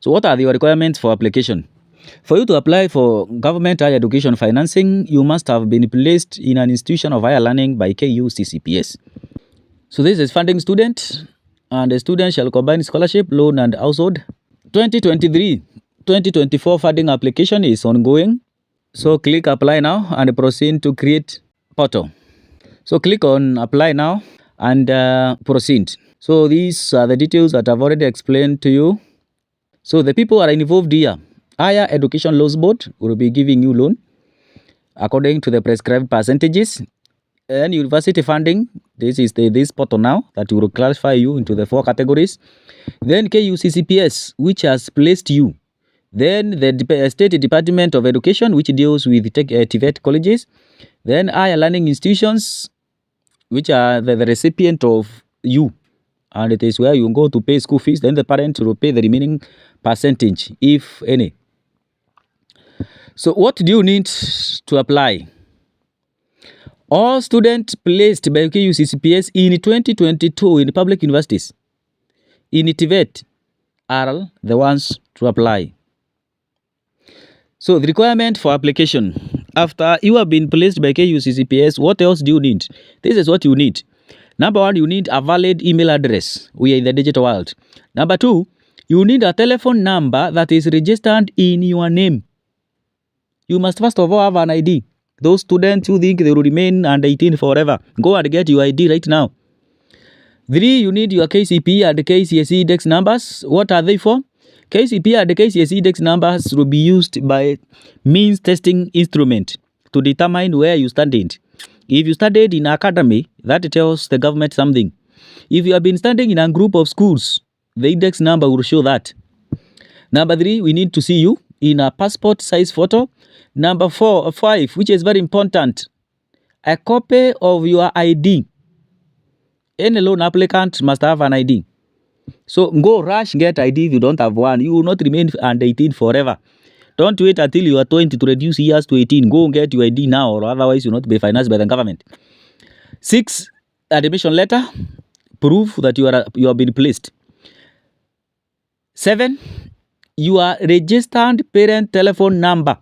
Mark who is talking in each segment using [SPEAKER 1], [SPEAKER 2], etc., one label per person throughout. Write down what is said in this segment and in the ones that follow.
[SPEAKER 1] So what are the requirements for application? For you to apply for government higher education financing, you must have been placed in an institution of higher learning by KUCCPS. So this is funding student, and the student shall combine scholarship, loan, and household. 2023-2024 funding application is ongoing. So click apply now and proceed to create portal. So click on apply now and proceed. So these are the details that I've already explained to you. So the people are involved here. Higher Education Loans Board will be giving you loan according to the prescribed percentages. And university funding, this is this portal now that will classify you into the 4 categories. Then KUCCPS, which has placed you. Then the State Department of Education, which deals with TVET colleges. Then higher learning institutions, which are the recipient of you. And it is where you go to pay school fees. Then the parent will pay the remaining percentage, if any. So what do you need to apply? All students placed by KUCCPS in 2022 in public universities in TVET are the ones to apply. So the requirement for application. After you have been placed by KUCCPS, what else do you need? This is what you need. Number 1, you need a valid email address. We are in the digital world. Number 2, you need a telephone number that is registered in your name. You must first of all have an ID. Those students who think they will remain under 18 forever, go and get your ID right now. 3, you need your KCPE and KCSE index numbers. What are they for? KCPE and KCSE index numbers will be used by means testing instrument to determine where you stand. If you studied in academy, that tells the government something. If you have been studying in a group of schools, the index number will show that. Number 3, we need to see you in a passport size photo. Number 5, which is very important, a copy of your ID. Any loan applicant must have an ID. So go rush, get ID if you don't have one. You will not remain under 18 forever. Don't wait until you are 20 to reduce years to 18. Go and get your ID now, or otherwise you will not be financed by the government. 6, admission letter, proof that you have been placed. 7, your registered parent telephone number.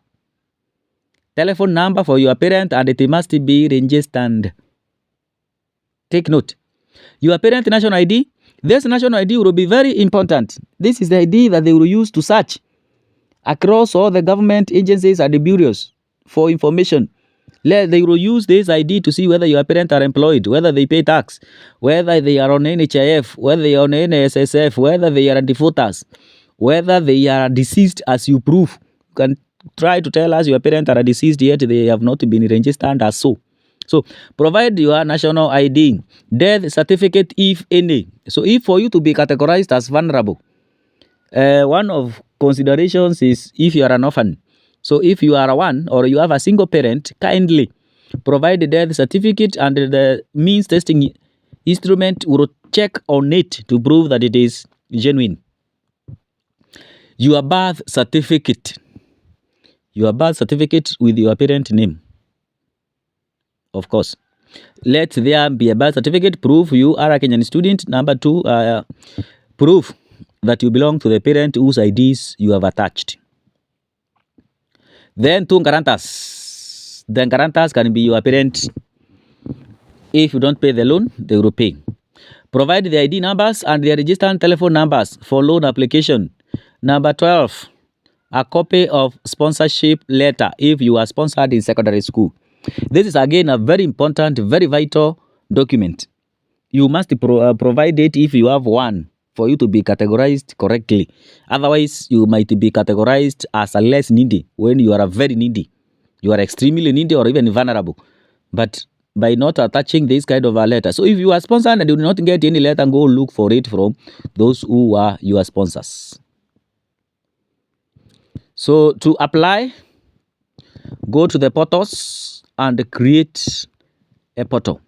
[SPEAKER 1] Telephone number for your parent, and it must be registered. Take note. Your parent national ID. This national ID will be very important. This is the ID that they will use to search across all the government agencies and the bureaus for information. They will use this ID to see whether your parents are employed, whether they pay tax, whether they are on NHIF, whether they are on NSSF, whether they are defaulters, whether they are deceased as you prove. You can try to tell us your parents are deceased yet they have not been registered as so. So provide your national ID, death certificate if any. So if for you to be categorized as vulnerable, one of considerations is if you are an orphan. So if you are one or you have a single parent, kindly provide the death certificate, and the means testing instrument will check on it to prove that it is genuine. Your birth certificate. Your birth certificate with your parent name. Of course. Let there be a birth certificate, proof you are a Kenyan student. Number 2, proof that you belong to the parent whose IDs you have attached. Then 2 guarantors. The guarantors can be your parent. If you don't pay the loan, they will pay. Provide the ID numbers and their registered telephone numbers for loan application. Number 12, a copy of sponsorship letter if you are sponsored in secondary school. This is again a very important, very vital document. You must provide it if you have one for you to be categorized correctly. Otherwise, you might be categorized as a less needy when you are a very needy. You are extremely needy or even vulnerable. But by not attaching this kind of a letter. So if you are sponsored and you do not get any letter, go look for it from those who are your sponsors. So to apply, go to the portals and create a portal.